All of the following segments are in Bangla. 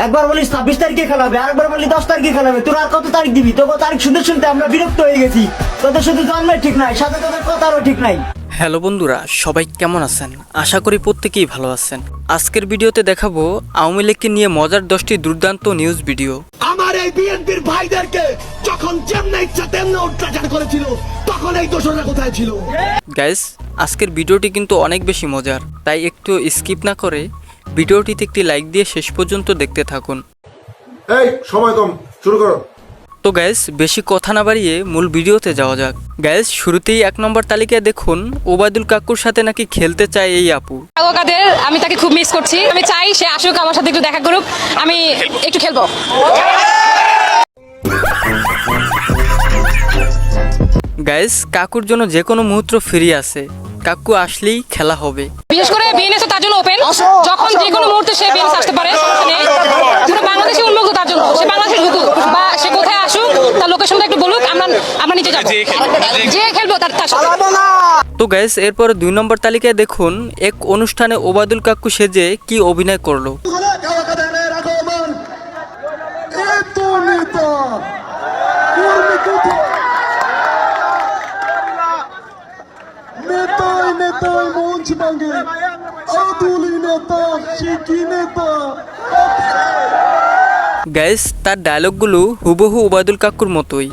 একবার বলিস 26 তারিখে খেলাবে, আরেকবার বলি 10 তারিখে খেলাবে। তোরা আর কত তারিখ দিবি? তোকে তারিখ শুনতে শুনতে আমরা বিরক্ত হয়ে গেছি। তোদের শুধু জন্মের ঠিক নাই, সাথে তোদের কথারও ঠিক নাই। হ্যালো বন্ধুরা, সবাই কেমন আছেন? আশা করি প্রত্যেকেই ভালো আছেন। আজকের ভিডিওতে দেখাবো আওয়ামী লীগকে নিয়ে মজার 10টি দুর্দান্ত নিউজ ভিডিও। আমার এই বিএনপির ভাইদেরকে যখন যেমন ইচ্ছা তেমন অত্যাচার করেছিল, তখন এই দোষরা কোথায় ছিল? গাইস, আজকের ভিডিওটি কিন্তু অনেক বেশি মজার, তাই একটু স্কিপ না করে ভিডিওটিতে একটি লাইক দিয়ে শেষ পর্যন্ত দেখতে থাকুন। এই সময় কম, শুরু করো। তো গাইস, বেশি কথা না বাড়িয়ে মূল ভিডিওতে যাওয়া যাক। গাইস, শুরুতেই 1 নম্বর তালিকায় দেখুন ওবায়দুল কাকুর সাথে নাকি খেলতে চায় এই আপু। আমি তাকে খুব মিস করছি। আমি চাই সে আসুক, আমার সাথে একটু দেখা করুক, আমি একটু খেলবো। গাইস, কাকুর জন্য যে কোনো মুহূর্ত ফ্রি আছে, কাকু আসলেই খেলা হবে। বিশেষ করে বিএনএস তার জন্য ওপেন, যখন যে কোনো মুহূর্তে সে বিএনএস আসতে পারে। পুরো বাংলাদেশে উন্মুক্ত তার জন্য, সে বাংলাদেশে ঢুকুক বা সে কোথায় আসুক, তার লোকেশনটা একটু বলুক, আমরা নিচে যাবো, যে খেলবো তার সাথে। তো গাইস, এরপরে 2 নম্বর তালিকায় দেখুন এক অনুষ্ঠানে ওবায়দুল কাকু সেজে কি অভিনয় করলো। গাইস, তার ডায়লগগুলো হুবহু ওবায়দুল কাকুর মতোই।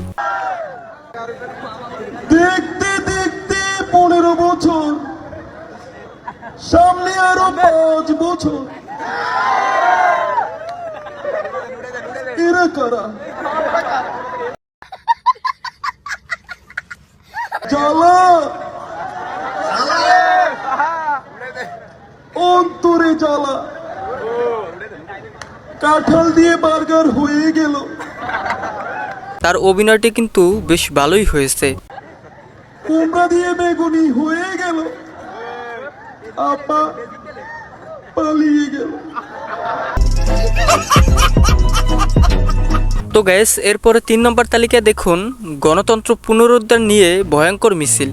দেখতে দেখতে 15 বছর, সামনে আরো 5 বছর। এরা কারা? জ্বালা অন্তরে জ্বালা, কাঁঠাল দিয়ে বার্গার হয়ে গেল। তার অভিনয়টি কিন্তু বেশ ভালোই হয়েছে। কুমড়া দিয়ে বেগুনি হয়ে গেল, আপা পালিয়ে গেল। তো গাইস, এরপরে 3 নম্বর তালিকায় দেখুন গণতন্ত্র পুনরুদ্ধার নিয়ে ভয়ঙ্কর মিছিল।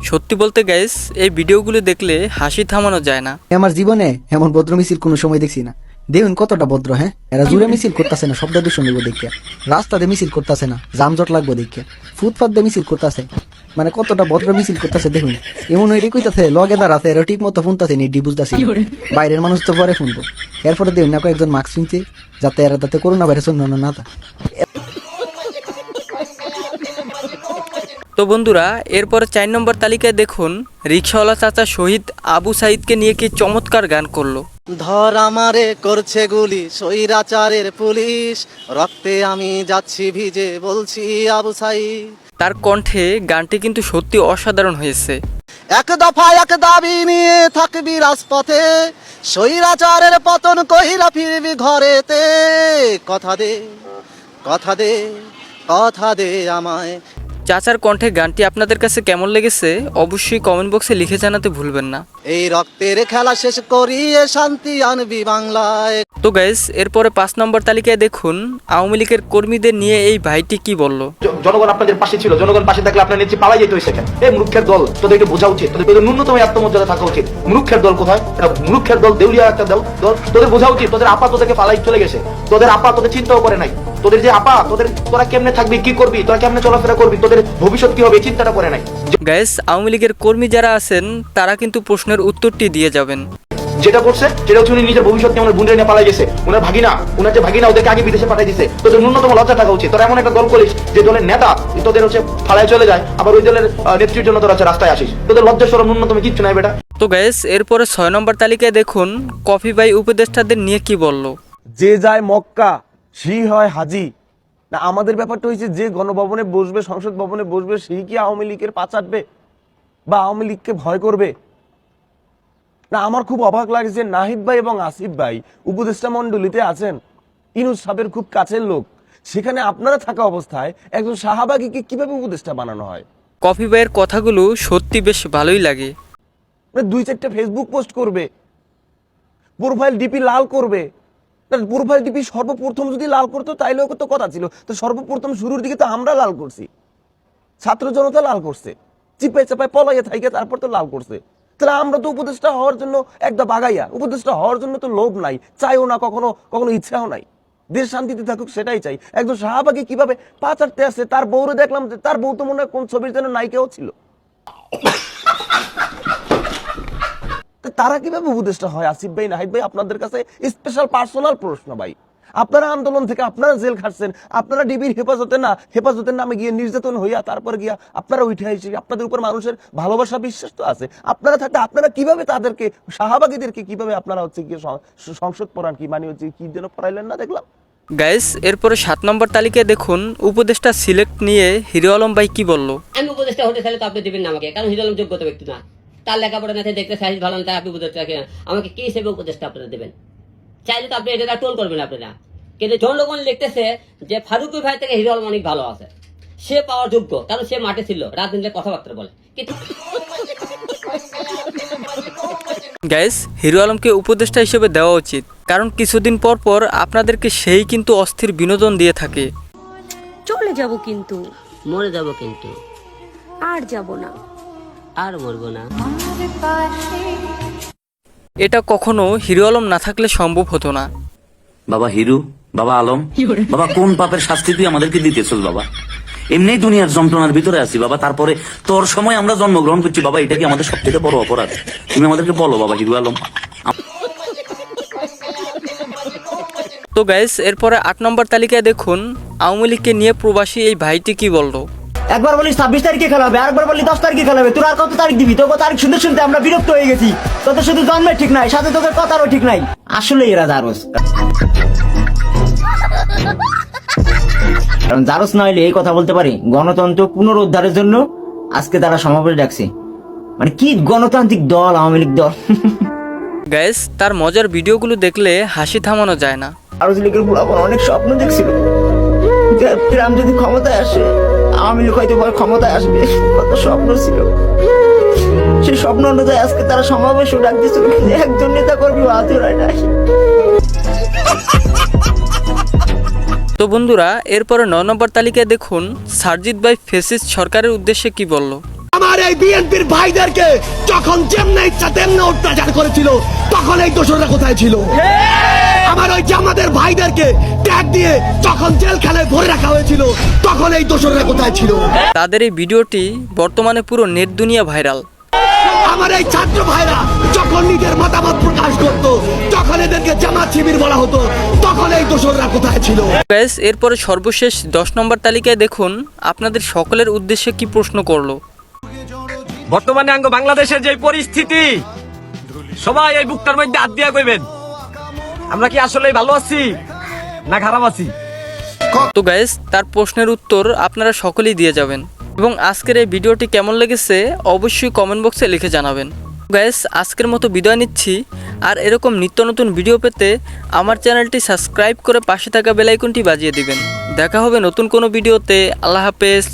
সত্যি বলতে গাইস, এই ভিডিওগুলো দেখলে হাসি থামানো যায় না। আমার জীবনে এমন ভদ্র মিছিল কোনো সময় দেখছি না। দেখুন কতটা ভদ্র। হ্যাঁ, এরা জুড়ে মিছিল করতেছে না শব্দ দূষণ দেবো দেখে, রাস্তাতে মিছিল করতেছে না যানজট লাগবো দেখে, ফুটপাথ দিয়ে মিছিল করতেছে, মানে কতটা ভদ্র মিছিল করতেছে দেখুন। এমন ওই কইতাছে লগে দাঁড়াতে এরা ঠিক মতো শুনতেছে নি, বুঝতেছি বাইরের মানুষ তো পরে শুনবো। এরপরে দেখুন না কয়েকজন মাস্ক শুনছে যাতে এরা যাতে করোনা ভাইরাস অন্যান্য না তা। তো বন্ধুরা, এরপরে 4 নম্বর তালিকায় দেখুন রিকশাওয়ালা চাচা শহীদ আবু সাইদকে নিয়ে কি চমৎকার গান করলো। ধর আমারে করছে গুলি স্বৈরাচারের পুলিশ, রক্তে আমি যাচ্ছি ভিজে বলছি আবু সাইদ। তার কণ্ঠে গানটি কিন্তু সত্যি অসাধারণ হয়েছে। এক দফা এক দাবি নিয়ে থাকবি রাজপথে, স্বৈরাচারের পতন কইরা ফিরবি ঘরেতে। কথা দে কথা দে কথা দে আমায়। চাচার কণ্ঠে গানটি আপনাদের কাছে কেমন লেগেছে অবশ্যই কমেন্ট বক্সে লিখে জানাতে ভুলবেন না। এই রক্তের খেলা শেষ করিয়ে শান্তি আনবি বাংলায়। তো গাইস, এরপরে 5 নম্বর তালিকায় দেখুন আওয়ামী লীগের কর্মীদের নিয়ে এই ভাইটি কি বলল। জনগণ আপনাদের পাশে ছিল, জনগণ পাশে থাকলে আপনার নেত্রী পালাই যেত। সেখানে এই মূর্খের দল, তোদেরকে বোঝা উচিত, তোদের ন্যূনতম আত্মমর্যাদা থাকা উচিত। মূর্খের দল কোথায়? এটা মূর্খের দল, দেউলিয়া একটা দল। তোদের বোঝা উচিত তোদের আপা তোদেরকে পালাই চলে গেছে, তোদের আপা তোদের চিন্তাও করে নাই। তোদের যে আপা, তোরা কেমনে থাকবি, কি করবি, তোরা কেমনে চলাফেরা করবি, তোদের ভবিষ্যৎ কি হবে, চিন্তাটা করে নাই। গাইস, আওয়ামী লীগের কর্মী যারা আছেন তারা কিন্তু প্রশ্নের উত্তরটি দিয়ে যাবেন। যেটা করছে সেটা হচ্ছে উনি নিজের ভবিষ্যৎ নিয়ে বোনের নিয়ে পালাই গেছে। ওনার ভাগিনা, ওনার যে ভাগিনা ওদেরকে আগে বিদেশে পাঠাই দিছে। তোদের ন্যূনতম লজ্জা থাকা উচিত। তোরা এমন একটা দল করিস যে দলের নেতা তোদের হচ্ছে ফালায় চলে যায়, আবার ওই দলের নেত্রীর জন্য তোরা রাস্তায় আসিস। তোদের লজ্জা সরম ন্যূনতম কিচ্ছু নাই বেটা। তো গাইস, এরপরে 6 নম্বর তালিকায় দেখুন কফি ভাই উপদেষ্টাদের নিয়ে কি বলল। যে যায় মক্কা সেই হয় হাজি। না, আমাদের ব্যাপারটা হয়েছে যে গণভবনে বসবে, সংসদ ভবনে বসবে, সেই কি আওয়ামী লীগের পা চাটবে বা আওয়ামী লীগকে ভয় করবে? না, আমার খুব অবাক লাগে যে নাহিদ ভাই এবং আসিফ ভাই উপদেষ্টা মন্ডলীতে আছেন, ইউনূস সাহেবের খুব কাছের লোক, সেখানে আপনারা থাকা অবস্থায় একজন শাহবাগীকে কিভাবে উপদেষ্টা বানানো হয়? কফি ভাইয়ের কথাগুলো সত্যি বেশ ভালোই লাগে। 2-4টা ফেসবুক পোস্ট করবে, প্রোফাইল ডিপি লাল করবে। প্রোফাইল ডিপি সর্বপ্রথম যদি লাল করতো তাইলেও তো কথা ছিল, তো সর্বপ্রথম শুরুর দিকে তো আমরা লাল করছি, ছাত্র জনতা লাল করছে, চিপে চাপায় পলাইয়ে থাইকে তারপর তো লাল করছে। তাহলে আমরা তো উপদেষ্টা হওয়ার জন্য একটা বাগাইয়া, উপদেষ্টা হওয়ার জন্য তো লোভ নাই, চাইও না, কখনো কখনো ইচ্ছাও নাই, দেশ শান্তিতে থাকুক সেটাই চাই। একজন শাহবাগী কিভাবে পা চাটতে আসছে, তার বউরে দেখলাম যে তার বউ তো মনে হয় কোন ছবির যেন নায়িকাও ছিল। তারা কিভাবে উপদেষ্টা হয়? আসিফ ভাই, নাহিদ ভাই, আপনাদের কাছে স্পেশাল পার্সোনাল প্রশ্ন ভাই। আপনারা আন্দোলন থেকে আপনারা জেল খাটছেন, আপনারা ডিবির হেফাজতের নামে গিয়ে নির্যাতন হইয়া তারপর গিয়া আপনারা উঠে এসে আপনাদের উপর মানুষের ভালোবাসা বিশ্বাস তো আছে। আপনারা থাকতে আপনারা কিভাবে তাদেরকে, শাহবাগীদেরকে কিভাবে আপনারা হচ্ছে গিয়ে সংসদ পড়ান, কি মানে হচ্ছে কি যেন পড়াইলেন না দেখলাম। গাইস এরপরে 7 নম্বর তালিকায় দেখুন উপদেষ্টা সিলেক্ট নিয়ে হিরো আলম ভাই কি বলল। আমি উপদেষ্টা হতে চাইলে তো আপনি দিবেন না আমাকে, কারণ হিরো আলম যোগ্যতা ব্যক্তি না, তার লেখাপড়া না দেখতে সাইজ ভালো না, তাই আপনি উপদেষ্টা আমাকে কি হিসেবে উপদেষ্টা আপনারা দেবেন? চাইলে তো আপনি এটা টোল করবেন আপনারা, কিন্তু জনগণ লিখতেছে যে ফারুকি ভাই থেকে হিরো আলম অনেক ভালো আছে, সে পাওয়ার যোগ্য, কারণ সে মাঠে ছিল, রাজনীতিতে কথাবার্তা বলে। কিন্তু গাইস হিরো আলমকে উপদেষ্টা হিসেবে দেওয়া উচিত, কারণ কিছুদিন পর পর আপনাদেরকে সেই কিন্তু অস্থির বিনোদন দিয়ে থাকে। চলে যাব কিন্তু মরে যাব, কিন্তু আর যাব না, আর মরবো না। এটা কখনো হিরো আলম না থাকলে সম্ভব হতো না। বাবা হিরু, বাবা আলম, বাবা কোন পাপের শাস্তি তুই আমাদেরকে দিতেছিস বাবা? এমনি দুনিয়ার যন্ত্রণার ভিতরে আছি বাবা, তারপরে তোর সময় আমরা জন্মগ্রহণ করছি বাবা, এটা কি আমাদের সবথেকে বড় অপরাধ? তুমি আমাদেরকে বলো বাবা হিরু আলম। তো গাইস এরপরে 8 নম্বর তালিকায় দেখুন আওয়ামী লীগকে নিয়ে প্রবাসী এই ভাইটি কি বলল। একবার বলিস 26 তারিখে খেলা হবে, আরেকবার বলি 10 তারিখে খেলা হবে। তোর আর কত তারিখ দিবি? তোকে তারিখ শুনতে শুনতে আমরা বিরক্ত হয়ে গেছি। তোদের শুধু জন্মের ঠিক নাই, সাথে তোদের কথারও ঠিক নাই। আসলে এরা জারস, কারণ জারস না হইলে এই কথা বলতে পারি, গণতন্ত্র পুনরুদ্ধারের জন্য আজকে তারা সমাবেশ ডাকছে। মানে কি গণতান্ত্রিক দল আওয়ামী লীগ দল। গাইস তার মজার ভিডিওগুলো দেখলে হাসি থামানো যায় না। আওয়ামী লীগের পুরাপন অনেক স্বপ্ন দেখছিল যে গ্রাম যদি ক্ষমতায় আসে, আওয়ামী লীগ হয়তো ক্ষমতায় আসবে, কত স্বপ্ন ছিল। সেই স্বপ্ন অনুযায়ী আজকে তারা সমাবেশও ডাক দিয়েছিল, একজন নেতা কর্মী হাজির হয় নাই। তো বন্ধুরা এরপরে 9 নম্বর তালিকায় দেখুন সারজিৎ ভাই ফেসিস্ট সরকারের উদ্দেশ্যে কি বলল। আমার এই বিএনপির ভাইদেরকে যখন যেমন ইচ্ছা তেমন অত্যাচার করেছিল, তখন এই দোষরা কোথায় ছিল? আমার ওই জামাতের ভাইদেরকে ট্যাগ দিয়ে যখন জেলখানায় ভরে রাখা হয়েছিল, তখন এই দোষরা কোথায় ছিল? তাদের এই ভিডিওটি বর্তমানে পুরো নেট দুনিয়া ভাইরাল। আমার এই ছাত্র ভাইরা যখন নিজের মতামত প্রকাশ করত, তখন এদেরকে জামাত শিবির বলা হতো, তখন এই দোষরা কোথায় ছিল? গাইস এরপরে সর্বশেষ 10 নম্বর তালিকায় দেখুন আপনাদের সকলের উদ্দেশ্যে কি প্রশ্ন করলো। বর্তমানে আঙ্গ বাংলাদেশের যে পরিস্থিতি, সবাই এই বুকটার মধ্যে হাত দিয়া কইবেন আমরা কি আসলে ভালো আছি না খারাপ আছি? তো গাইস তার প্রশ্নের উত্তর আপনারা সকলেই দিয়ে যাবেন, এবং আজকের এই ভিডিওটি কেমন লেগেছে অবশ্যই কমেন্ট বক্সে লিখে জানাবেন। গাইস আজকের মতো বিদায় নিচ্ছি, আর এরকম নিত্য নতুন ভিডিও পেতে আমার চ্যানেলটি সাবস্ক্রাইব করে পাশে থাকা বেল আইকনটি বাজিয়ে দিবেন। দেখা হবে নতুন কোনো ভিডিওতে। আল্লাহ হাফেজ।